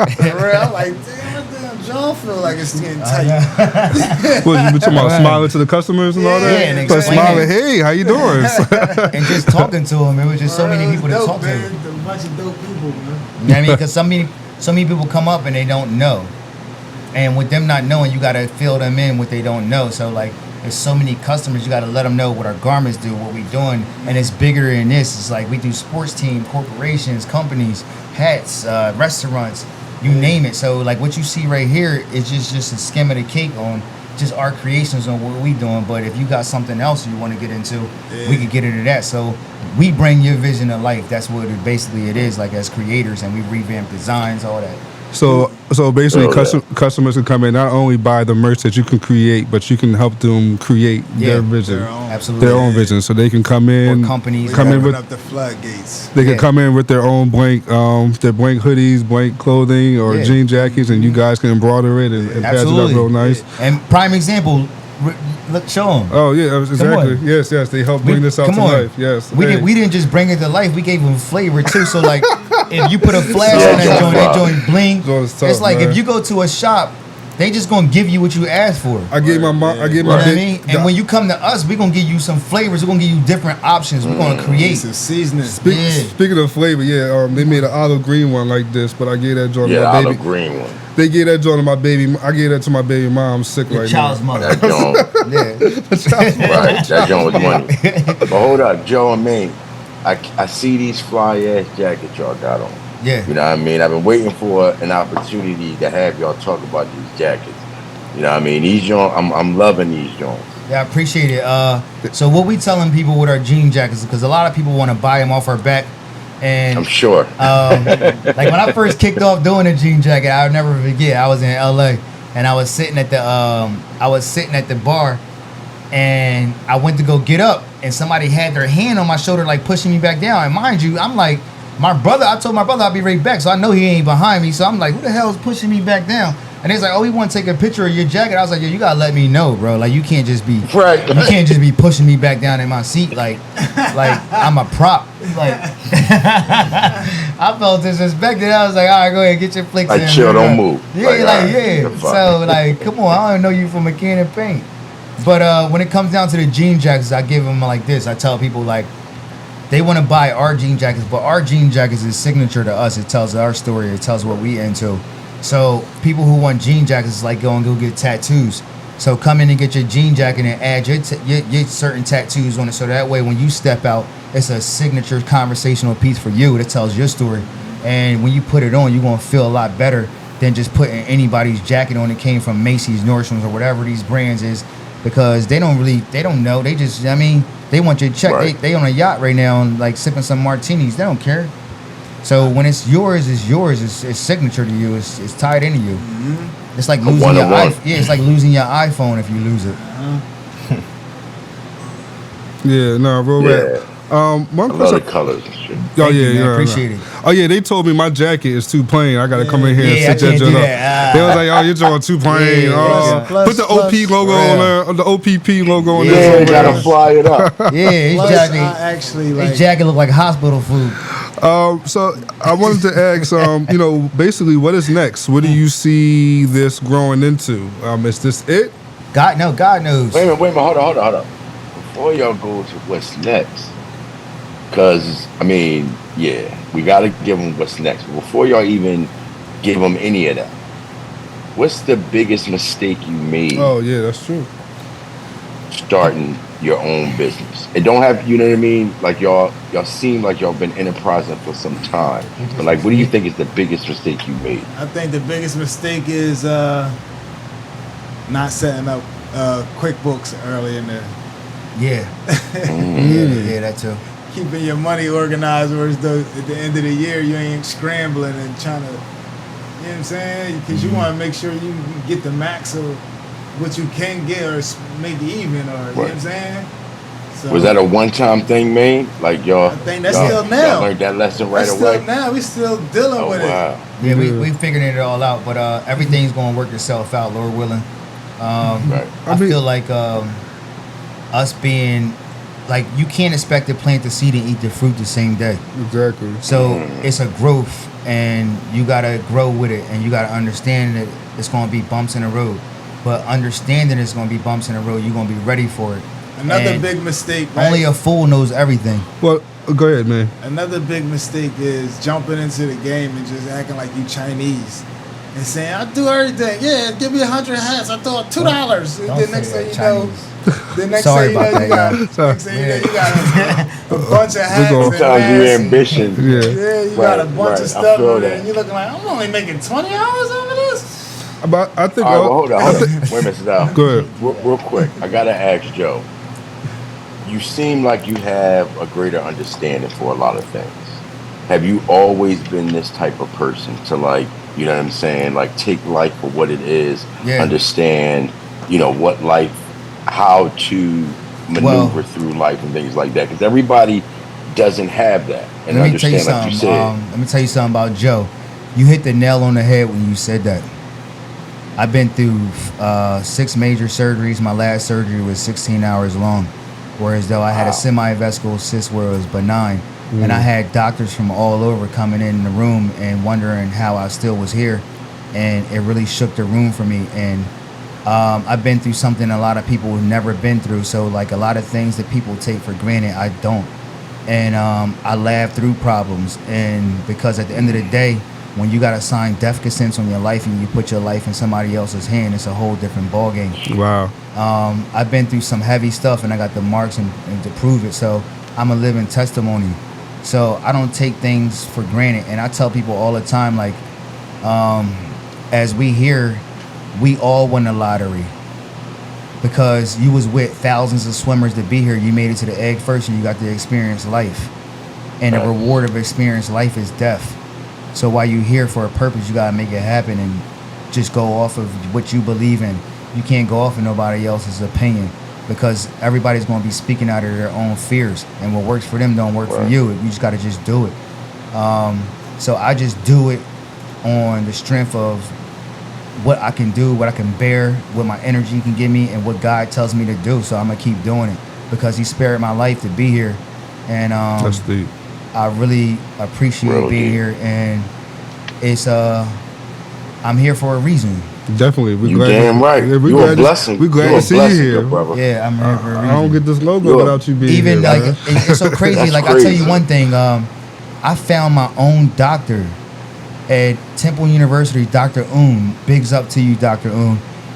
For real, I'm like, damn, damn, John feel like it's getting tight. What you been talking about? Smiling to the customers and all that. Yeah, and But explaining. smiling. Hey, how you doing? And just talking to them, it was just so many people to dope, talk to. man. A bunch of dope people, man. You know what I mean? Because so many people come up and they don't know. And with them not knowing, you got to fill them in what they don't know. So, like, there's so many customers, you got to let them know what our garments do, what we doing. And it's bigger than this. It's like we do sports team, corporations, companies, hats, restaurants, you name it. So, like, what you see right here is just a skim of the cake on just our creations on what we doing. But if you got something else you want to get into, we can get into that. So we bring your vision to life. That's what it is, like, as creators, and we revamp designs, all that. So basically, Oh, yeah. customers can come in not only buy the merch that you can create, but you can help them create their vision, Absolutely. their own vision. So they can come in, Or companies. come in Open with up the floodgates. they can Yeah. come in with their own blank hoodies, blank clothing, or Yeah. jean jackets, and you guys can embroider it and patch it up Absolutely. real nice. And prime example, look, show them. Oh yeah, exactly. on. Yes, they help bring this out come to on. life. Yes, Hey. We didn't just bring it to life. We gave them flavor too. So like, if you put a flash Yeah, on that joint, that John. joint bling. Joint is tough, It's like man. if you go to a shop, they just gonna give you what you asked for. I gave my mom. I gave You know my what I big. mean? And when you come to us, we're gonna give you some flavors. We're gonna give you different options. We're gonna create. Some seasoning. Yeah. Speaking of flavor, yeah, they made an olive green one like this, but I gave that joint to Yeah, my olive baby. green one. They gave that joint to my baby. I gave that to my baby mom. I'm sick Your right child's now. mother. That joint, Yeah. right? That joint was money. But hold up, Joe and Maine. I see these fly ass jackets y'all got on. Yeah. You know what I mean? I've been waiting for an opportunity to have y'all talk about these jackets. You know what I mean? These joints, I'm loving these joints. Yeah, I appreciate it. So what we telling people with our jean jackets, because a lot of people want to buy them off our back, and I'm sure. like when I first kicked off doing a jean jacket, I'll never forget. I was in LA and I was sitting at the bar, and I went to go get up, and somebody had their hand on my shoulder, like pushing me back down. And mind you, I'm like, I told my brother I'll be right back, so I know he ain't behind me. So I'm like, who the hell is pushing me back down? And he's like, oh, we want to take a picture of your jacket. I was like, yo, you gotta let me know, bro. Like, you can't just be pushing me back down in my seat like I'm a prop. Like, I felt disrespected. I was like, all right, go ahead, get your flicks in. Like, chill, don't move. Yeah, Like, like, all right, yeah. the fuck. So, like, come on, I don't know you from a can of paint. But when it comes down to the jean jackets, I give them like this. I tell people, like, they want to buy our jean jackets, but our jean jackets is signature to us. It tells our story. It tells what we into. So people who want jean jackets is like go get tattoos. So come in and get your jean jacket and add your certain tattoos on it. So that way when you step out, it's a signature conversational piece for you that tells your story. And when you put it on, you're going to feel a lot better than just putting anybody's jacket on that came from Macy's, Nordstrom's, or whatever these brands is. Because they don't know. They just, they want your check. Right. They on a yacht right now and like sipping some martinis. They don't care. So when it's yours. It's signature to you. It's tied into you. Mm-hmm. It's like losing your iPhone. Yeah, it's like losing your iPhone if you lose it. Yeah, no, real rap. One I love question. the colors and shit. Oh Thank yeah, you, man. yeah, Appreciate it. Oh yeah, they told me my jacket is too plain. I gotta come in here Yeah, I and sit that can't do joint up. that. They was like, "Oh, your joint too plain." Yeah, Oh, put the OP logo on there, the OPP logo on Yeah, there. you gotta fly it up. Yeah, his Plus, jacket. I actually like. His jacket look like hospital food. So I wanted to ask, basically, what is next? What do you see this growing into? Is this it? God knows. Wait a minute, hold on. Before y'all go to what's next, because, we got to give them what's next. But before y'all even give them any of that, what's the biggest mistake you made Oh yeah, that's true. starting your own business? It don't have, you know what I mean? Like y'all seem like y'all been enterprising for some time. But like, what do you think is the biggest mistake you made? I think the biggest mistake is not setting up QuickBooks early in the. Yeah. Mm. Yeah, that too. keeping your money organized, whereas though at the end of the year you ain't scrambling and trying to, you know what I'm saying? Because you want to make sure you get the max of what you can get or make even, or you know what I'm saying? So, was that a one-time thing, man? Like y'all? I think that's y'all, still now. Y'all learned that lesson right that's away. Still now we still dealing with Wow. it. Yeah, we figured it all out, but everything's gonna work itself out, Lord willing. Right. I feel like us being like, you can't expect to plant the seed and eat the fruit the same day. Exactly. So it's a growth, and you gotta grow with it, and you gotta understand that it's gonna be bumps in the road. But understanding it's gonna be bumps in the road, you're gonna be ready for it. Another And big mistake, right? only a fool knows everything. Well, go ahead, man. Another big mistake is jumping into the game and just acting like you Chinese and saying, I do everything. Yeah, give me 100 hats. I thought $2. The next thing you know, the next Sorry thing you about know, that, you got a bunch of hats and Sometimes hats your and- ambition. Yeah, you got a bunch of I stuff feel in there, that. and you're looking like, I'm only making $20 over this. But I think. All right, well, hold on. Wait a minute, Sedale. Go ahead. Real quick, I gotta ask Joe. You seem like you have a greater understanding for a lot of things. Have you always been this type of person to, like, you know what I'm saying, like, take life for what it is, understand, you know, what life, how to maneuver through life and things like that? Because everybody doesn't have that. And Let me tell you understand, like you said. let me tell you something about Joe. You hit the nail on the head when you said that. I've been through 6 major surgeries. My last surgery was 16 hours long, whereas though I had a semi-vesical cyst where it was benign. And I had doctors from all over coming in the room and wondering how I still was here, and it really shook the room for me. And I've been through something a lot of people have never been through. So like a lot of things that people take for granted, I don't. And I laugh through problems, and because at the end of the day, when you gotta sign death consents on your life and you put your life in somebody else's hand, it's a whole different ballgame. Wow. I've been through some heavy stuff, and I got the marks and to prove it. So I'm a living testimony. So I don't take things for granted. And I tell people all the time, like, as we hear, we all won the lottery. Because you was with thousands of swimmers to be here. You made it to the egg first, and you got to experience life. And the reward of experience life is death. So while you're here for a purpose, you got to make it happen and just go off of what you believe in. You can't go off of nobody else's opinion, because everybody's going to be speaking out of their own fears, and what works for them don't work for you. You just got to just do it. So I just do it on the strength of what I can do, what I can bear, what my energy can give me, and what God tells me to do. So I'm going to keep doing it because he spared my life to be here. And That's deep. I really appreciate being here, and it's I'm here for a reason. Definitely. We're You glad damn right. Yeah, You're a blessing. We're glad You're a to see you blessing, here. good brother. Yeah, I'm here for a reason. I don't get this logo without you being Even here. like man. it's so crazy. That's Like I tell you crazy. one thing. I found my own doctor at Temple University, Dr. Bigs up to you, Dr.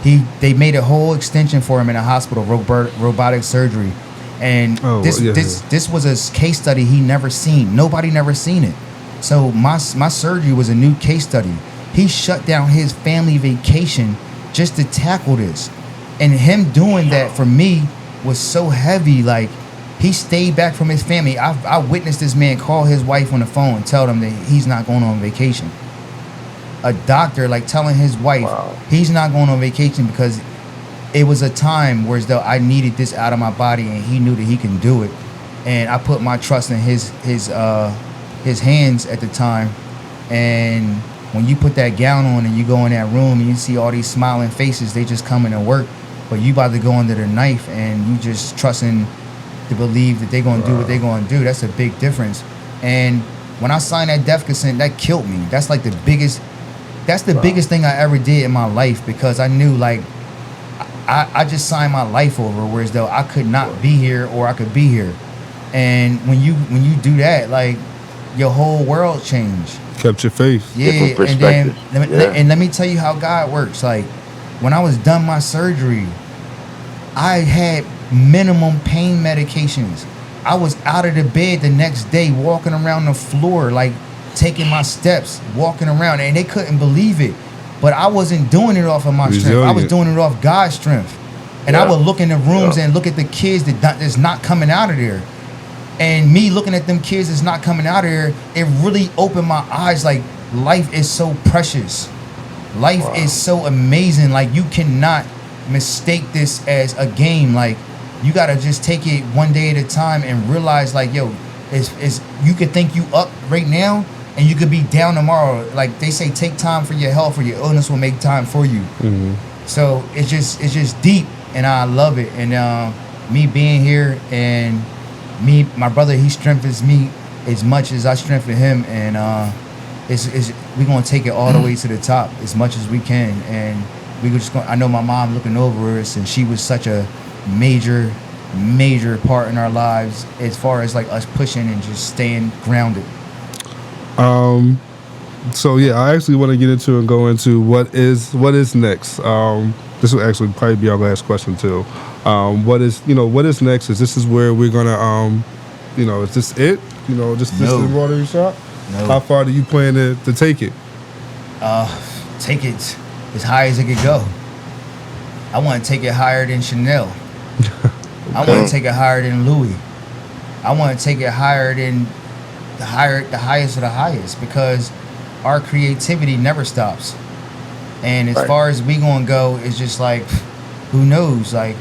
They made a whole extension for him in a hospital, robotic surgery. And this was a case study he never seen. Nobody never seen it. So my surgery was a new case study. He shut down his family vacation just to tackle this. And him doing that for me was so heavy. Like, he stayed back from his family. I witnessed this man call his wife on the phone and tell them that he's not going on vacation. A doctor, like, telling his wife he's not going on vacation because it was a time where as though I needed this out of my body, and he knew that he can do it. And I put my trust in his hands at the time. And when you put that gown on and you go in that room and you see all these smiling faces, they just coming to work, but you about to go under the knife, and you just trusting to believe that they're going to do what they're going to do. That's a big difference. And when I signed that death consent, that killed me. That's like the biggest thing I ever did in my life, because I knew, like, I just signed my life over, whereas though I could not be here or I could be here. And when you do that, like, your whole world changed. Kept your faith. Yeah, Different perspective. And let me tell you how God works. Like, when I was done my surgery, I had minimum pain medications. I was out of the bed the next day, walking around the floor, like taking my steps, walking around, and they couldn't believe it. But I wasn't doing it off of my strength. I was doing it off God's strength. And I would look in the rooms and look at the kids that's not coming out of there. And me looking at them kids that's not coming out of here, it really opened my eyes. Like, life is so precious. Life is so amazing. Like, you cannot mistake this as a game. Like, you gotta just take it one day at a time and realize, like, yo, it's you could think you up right now and you could be down tomorrow. Like they say, take time for your health or your illness will make time for you. So it's just deep, and I love it. And me being here, and my brother, he strengthens me as much as I strengthen him, and we gonna take it all the way to the top as much as we can. And we just I know my mom looking over us, and she was such a major part in our lives as far as like us pushing and just staying grounded. So yeah, I actually want to get into and go into what is next. This will actually probably be our last question too. What is next? Is this where we're gonna is this it? This is the embroidery shop? No. How far do you plan to take it? Take it as high as it could go. I want to take it higher than Chanel. I want to take it higher than Louis. I want to take it higher than the highest of the highest, because our creativity never stops. And as far as we gonna go, it's just like, who knows? Like,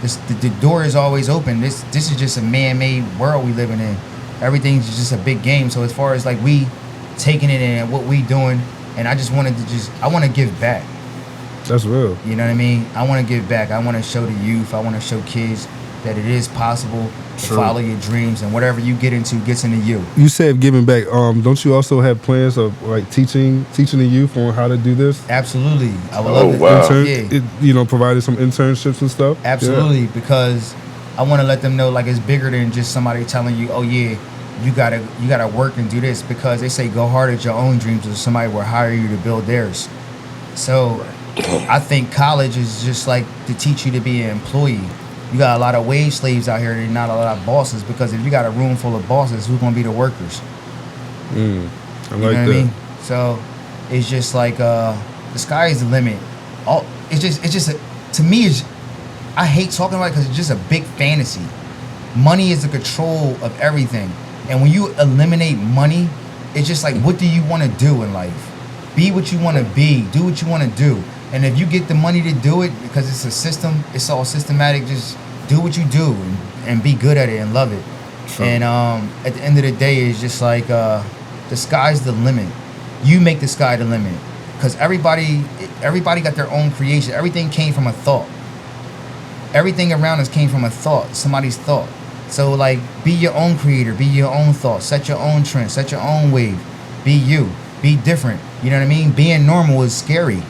the door is always open. This is just a man-made world we living in. Everything's just a big game. So as far as like we taking it in and what we doing, and I just wanted to I want to give back. That's real. You know what I mean? I want to give back. I want to show the youth. I want to show kids that it is possible to follow your dreams, and whatever you get into gets into you. You said giving back. Don't you also have plans of like teaching the youth on how to do this? Absolutely. I would love to. Wow. Providing some internships and stuff. Absolutely, because I want to let them know, like, it's bigger than just somebody telling you, oh yeah, you gotta work and do this, because they say go hard at your own dreams, or somebody will hire you to build theirs. So I think college is just like to teach you to be an employee. You got a lot of wage slaves out here and not a lot of bosses, because if you got a room full of bosses, who's gonna be the workers? I you like know that. What I mean? So it's just like the sky is the limit. To me, I hate talking about it because it's just a big fantasy. Money is the control of everything, and when you eliminate money, it's just like, what do you want to do in life? Be what you want to be. Do what you want to do. And if you get the money to do it, because it's a system, it's all systematic, just do what you do and be good at it and love it. Sure. And at the end of the day, it's just like the sky's the limit. You make the sky the limit, because everybody got their own creation. Everything came from a thought. Everything around us came from a thought, somebody's thought. So like, be your own creator, be your own thought, set your own trend, set your own wave, be you, be different. You know what I mean? Being normal is scary.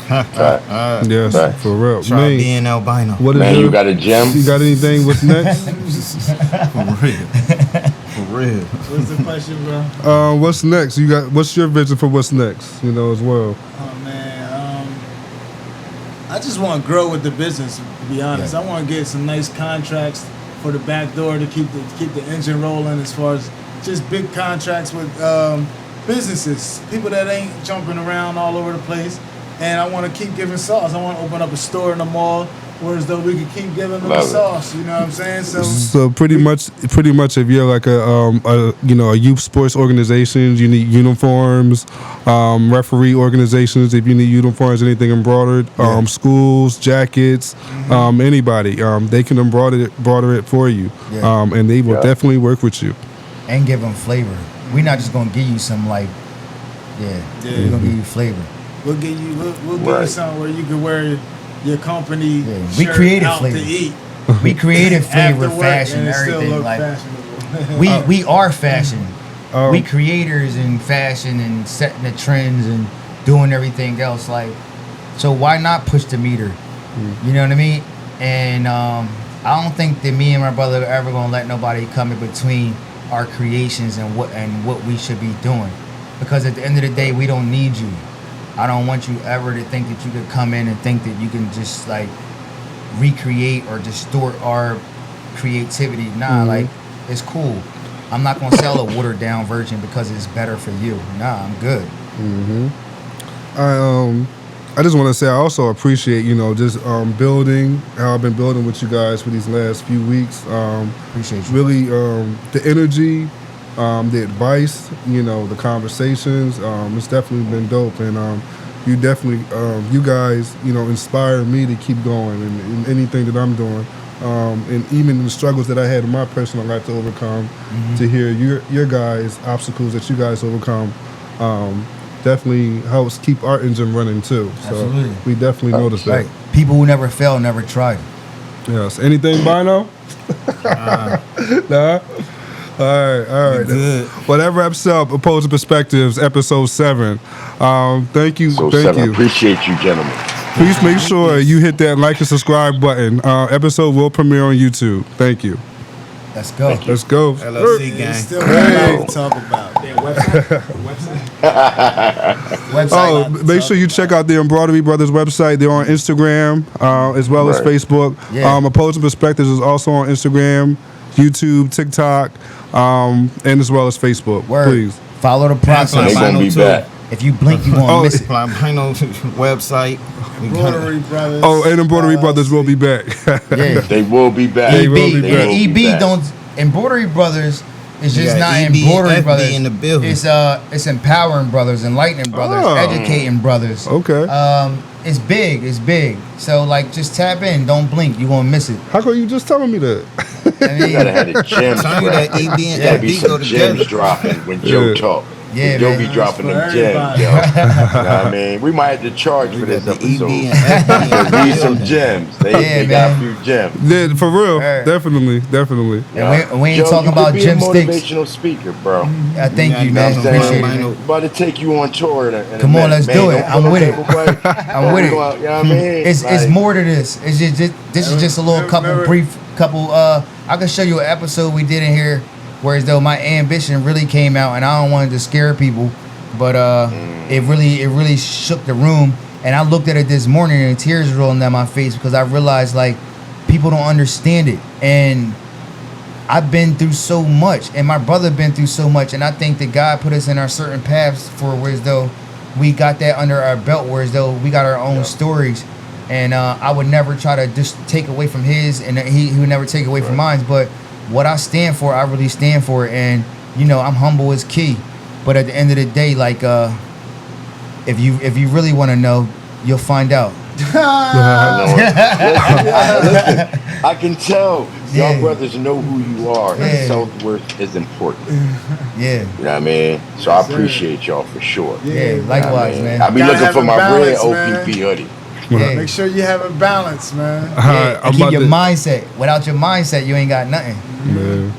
Yes, for real. Try being albino. What is Man, you got a gem? You got anything? What's next? For real. What's the question, bro? What's next? What's your vision for what's next? As well. Oh man, I just want to grow with the business. To be honest, I want to get some nice contracts for the back door to keep the engine rolling. As far as just big contracts with businesses, people that ain't jumping around all over the place. And I want to keep giving sauce. I want to open up a store in the mall, whereas though we could keep giving them the sauce. You know what I'm saying? So pretty much, if you're like a youth sports organization, you need uniforms, referee organizations. If you need uniforms, anything embroidered, schools, jackets, anybody, they can embroider it for you, and they will definitely work with you and give them flavor. We're not just gonna give you some we're gonna give you flavor. We'll give you something where you can wear your company We shirt created out flavor. to eat. We created flavor, After work, fashion, and it still everything. look Like fashionable. we are fashion. We creators in fashion and setting the trends and doing everything else. Like, so why not push the meter? You know what I mean? And I don't think that me and my brother are ever gonna let nobody come in between our creations and what we should be doing. Because at the end of the day, we don't need you. I don't want you ever to think that you could come in and think that you can just like recreate or distort our creativity. Nah, like, it's cool. I'm not gonna sell a watered down version because it's better for you. Nah, I'm good. I just want to say I also appreciate, just building, how I've been building with you guys for these last few weeks. Appreciate you. Really, the energy, the advice, the conversations, it's definitely been dope. And you definitely, you guys, inspire me to keep going in anything that I'm doing. And even the struggles that I had in my personal life to overcome, to hear your guys' obstacles that you guys overcome, definitely helps keep our engine running too. So Absolutely. we definitely noticed that. Right. People who never fail never tried. Yes. Anything, Bino? Nah. All right. Good. Well, that wraps up Opposing Perspectives, episode 7. Thank you. So Thank seven. you. Appreciate you, gentlemen. Please make sure you hit that like and subscribe button. Episode will premiere on YouTube. Thank you. Let's go. Let's go. LLC There's gang. still got a lot to talk about. Website. Make sure you check out the Embroidery Brothers website. They're on Instagram as well as Right. Facebook. Yeah. Opposing Perspectives is also on Instagram, YouTube, TikTok, and as well as Facebook. Word. Please. Follow the They process. gonna be Too. back. If you blink, you won't miss it. Albino website. Embroidery Brothers. Oh, and Embroidery Brothers will be back. Yeah. They will be back. They will be EB, back. and They will be EB back. don't. Embroidery Brothers is just Yeah, not EB and Embroidery FB Brothers. in the building. It's empowering brothers, enlightening brothers, Oh. educating brothers. Okay. It's big. It's big. So just tap in. Don't blink. You won't miss it. How come you just telling me that? I You gotta have mean, the gems. Tell you bro. that EB and Gotta be FB go some gems together. dropping when Joe Yeah. talk. Yeah, Joe man. be dropping them For gems, everybody. yo. You know what I mean? We might have to charge for this The EB episode. and FB in the Need some building. gems. They Yeah, got a man. few gems. Yeah, for real. Alright. Definitely. And we ain't Joe, talking you about could be gym a sticks. motivational speaker, bro. I thank Yeah, you, you man. know what I'm Appreciate it. saying? Man. About to take you on tour. In a Come on, minute, let's man. do it. Don't I'm put with no it. paperwork. I'm with it. You know what I mean? It's Like, more to this. It's just this is just a little couple. I can show you an episode we did in here, where as though my ambition really came out, and I don't want to scare people, but it really shook the room. And I looked at it this morning, and tears rolling down my face because I realized people don't understand it, and I've been through so much, and my brother been through so much, and I think that God put us in our certain paths for where as though we got that under our belt, where as though we got our own stories. And I would never try to just take away from his, and he would never take away from mine. But what I stand for, I really stand for. And I'm humble is key. But at the end of the day, if you really want to know, you'll find out. Listen, I can tell Yeah. y'all brothers know who you are, Yeah. and self-worth is important. Yeah, You know what I mean? So I appreciate y'all for sure. yeah. Likewise, I mean, man. I'll be Gotta looking have for a my red balance, man. OPP hoodie. Yeah. Make sure you have a balance, man. All right, And keep your mindset. Without your mindset, you ain't got nothing. Man.